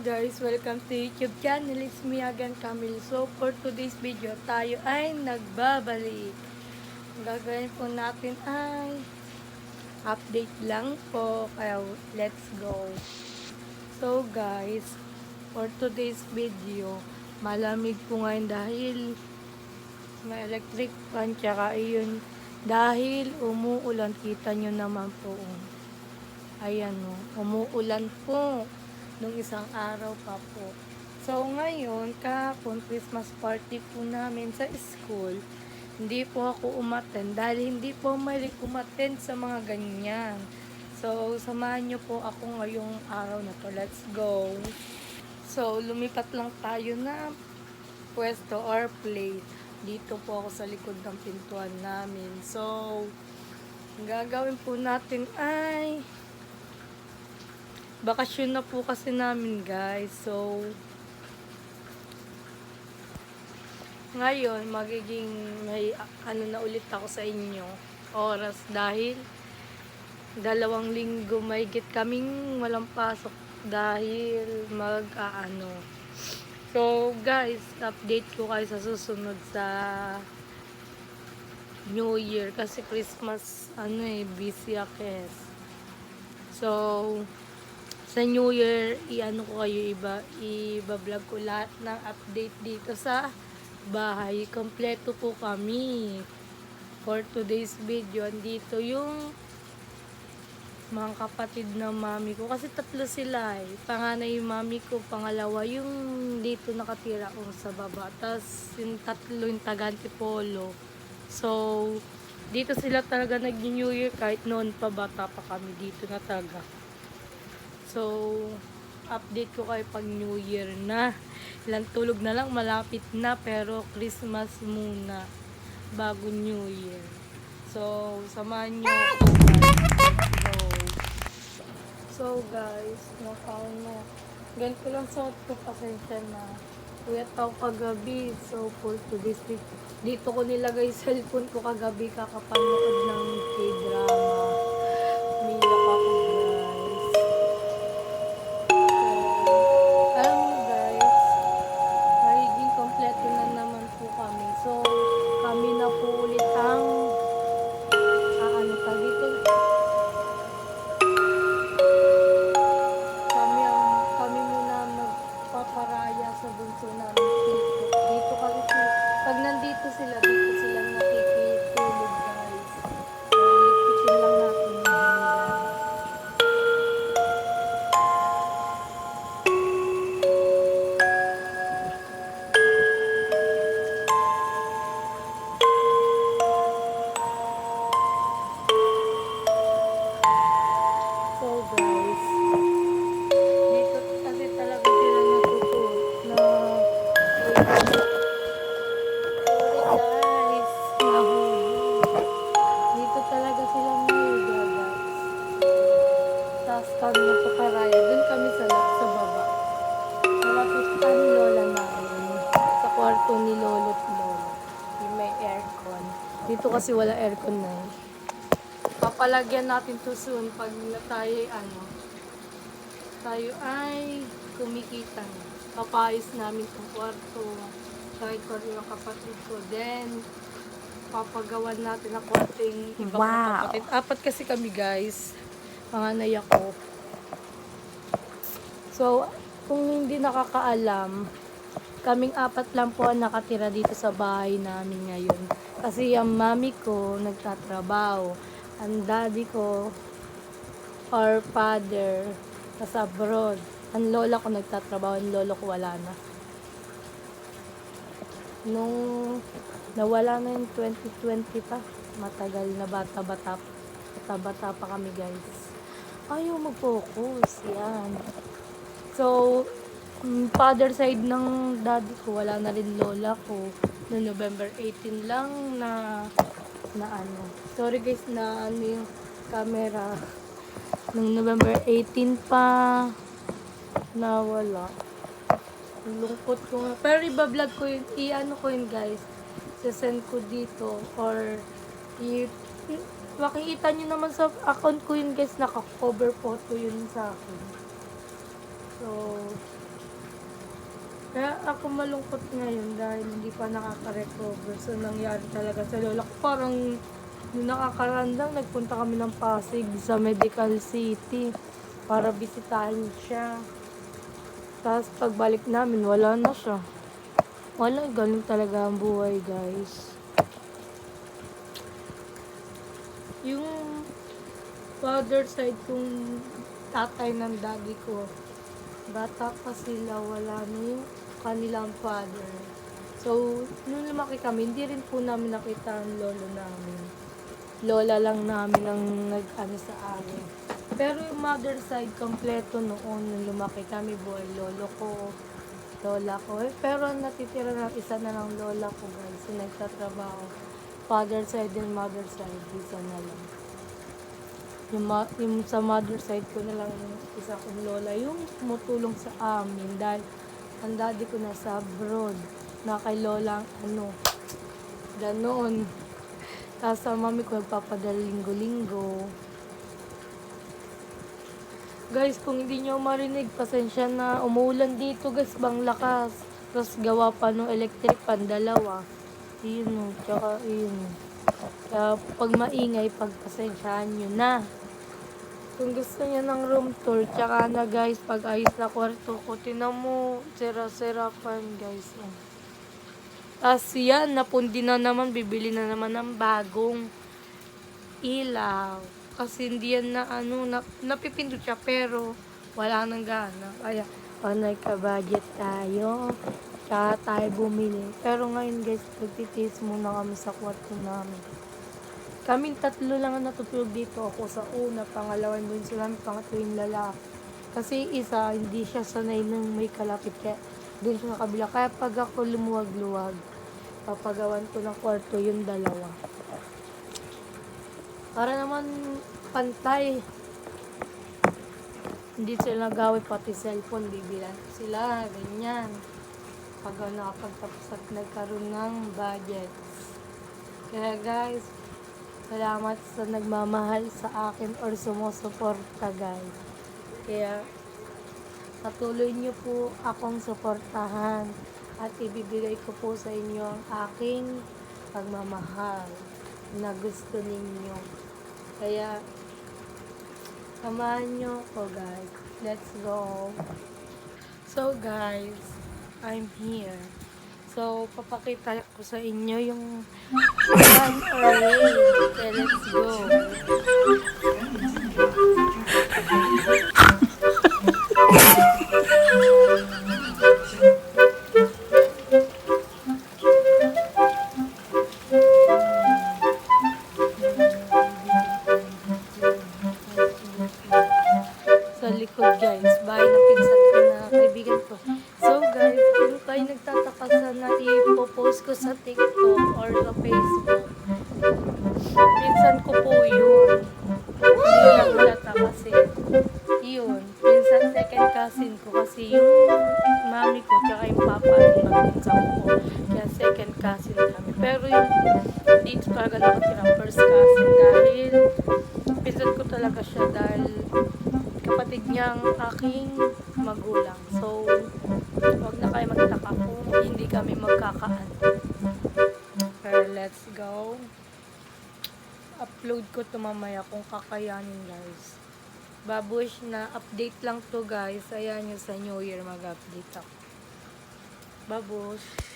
guys, welcome to YouTube channel. It's me again, Camille. So for today's video, tayo ay nagbabalik. Ang gagawin po natin ay update lang po. Kaya let's go. So guys, for today's video, malamig po ngayon dahil may electric fan. Tsaka yun, dahil umuulan, kita nyo naman po. Ayan o, umuulan po nung isang araw pa po. So ngayon, kahapon Christmas party po namin sa school. Hindi po ako umattend dahil hindi po mali umattend sa mga ganyan. So samahan nyo po ako ngayong araw na to. Let's go. So lumipat lang tayo na pwesto or plate. Dito po ako sa likod ng pintuan namin. So ang gagawin po natin ay bakasyon na po kasi namin guys. So ngayon magiging may ano na ulit ako sa inyo oras dahil 2 linggo mahigit kaming walang pasok dahil So guys, update ko kayo sa susunod sa New Year kasi Christmas busy ako. So sa New Year, ko kayo i-vlog ko lahat ng update dito sa bahay. Kompleto po kami. For today's video, andito yung mga kapatid ng mami ko. Kasi 3 sila eh. Panganay yung mami ko, pangalawa yung dito nakatira ko sa baba. Tapos yung 3 yung taga Antipolo. So, dito sila talaga nag-New Year kahit noon pa bata pa kami dito na talaga. So, update ko kayo pag New Year na. Ilang tulog na lang, malapit na. Pero Christmas muna bago New Year. So, samahan nyo ako guys. So guys, ganito lang suot ko, pasensya na. Uyat ako kagabi. So, for today's week, dito ko nilagay cellphone ko kagabi kakapanood ng K-drama. Umiyak ako guys. So, kami na po ulit ang kami muna magpaparaya sa bunso namin dito. Dito kami pag nandito sila, dito sila nakikitulog guys. So, lipitin lang natin yung kami magpaparaya. Doon kami sa baba. Malapit pa ni Lola namin. Sa kwarto ni Lolo at Lola. Yung may aircon. Dito kasi wala aircon na eh. Papalagyan natin to soon pag tayo ay kumikita na. Papayos namin itong kwarto. Kahit ko rin ang kapatid ko. Then, papagawan natin ang kwarting ibang kapatid. 4 kasi kami guys. Panganay ako. So, kung hindi nakakaalam, kaming 4 lang po ang nakatira dito sa bahay namin ngayon. Kasi yung mami ko nagtatrabaho. Ang daddy ko or father nasa abroad. Ang lola ko nagtatrabaho. Ang lolo ko wala na. Nung nawala na yung 2020 pa, matagal na bata-bata pa kami guys. Ayaw mag-focus. Yan. So, father side ng daddy ko, wala na rin lola ko. No November 18 lang na Sorry guys na yung camera. Nung November 18 pa nawala. Lungkot ko nga. Pero iba-vlog ko yun. ko yun guys. Sasend ko dito. Or makikita nyo naman sa account ko yun guys. Naka-cover photo yun sa akin. So, Kaya ako malungkot ngayon dahil hindi pa nakaka-recover sa nangyari talaga sa lola ko. Parang nung nakakarandang, nagpunta kami ng Pasig sa Medical City para bisitahin siya. Tapos pagbalik namin, wala na siya. Wala, ganun talaga ang buhay, guys. Yung father side kong tatay ng daddy ko, bata pa sila, wala na yung kanilang father. So, nung lumaki kami, hindi rin po namin nakita ang lolo namin. Lola lang namin ang nag-ano sa amin. Pero yung mother side, kompleto noon nung lumaki kami, buhay lolo ko, lola ko. Pero natitira na isa na lang lola ko, guys, yung nagtatrabaho. Father side and mother side, isa na lang. Yung sa mother side ko na lang isa kong lola, yung tumutulong sa amin dahil ang daddy ko nasa abroad, na kay lola ganoon. Tapos sa mami ko nagpapadala linggo-linggo. Guys, kung hindi nyo marinig, pasensya na. Umuulan dito, guys, bang lakas. Tapos gawa pa ng electric pan, dalawa. Yun, tsaka yun. Kaya pag maingay, pagpasensyahan nyo na. Kung gusto niya ng room tour, tsaka na guys, pag ayos na kwarto ko, tinan mo, sira-sira pan, guys. Tapos yan, napundi na naman, bibili na naman ng bagong ilaw. Kasi hindi yan na napipindot siya pero wala nang gana. Kaya, nagka-budget tayo. Kaya tayo bumili. Pero ngayon guys, nagtitiis muna kami sa kwarto namin. Kaming tatlo lang ang natutulog dito. Ako sa una, pangalawan dun sila, pangatlo yung lalaki. Kasi isa, hindi siya sanay nang may kalapit. Kaya dun siya sa kabila. Kaya pag ako lumuwag-luwag, papagawan ko ng kwarto yung dalawa. Para naman pantay. Hindi sila nagawin, pati cellphone, bibilan sila, ganyan. Pag nakapagtapos at nagkaroon ng budget. Kaya guys, salamat sa nagmamahal sa akin or sumusuporta, guys. Kaya patuloy niyo po akong suportahan at ibibigay ko po sa inyo ang aking pagmamahal na gusto ninyo. Kaya samahan nyo ko, guys. Let's go. So guys, I'm here. So papakita ko sa inyo yung run away. Okay, let's go. Sa likod, guys, bahay ng pinsan ko na kaibigan ko. So guys, kung kayo nagtataka sana ipopost ko sa TikTok or sa Facebook, pinsan ko po yun. Hindi lang halata kasi yun, pinsan second cousin ko kasi yung mami ko tsaka yung papa ng pinsan ko. Kaya second cousin kami. Pero yung dito talaga nakatira first cousin dahil pinsan ko talaga siya dahil kapatid niyang aking magulang. So, wag na kayo magtaka kung hindi kami magkakaan. Pero let's go. Upload ko to mamaya kung kakayanin, guys. Babush na update lang to, guys. Ayan yung sa New Year mag-update ako. Babush.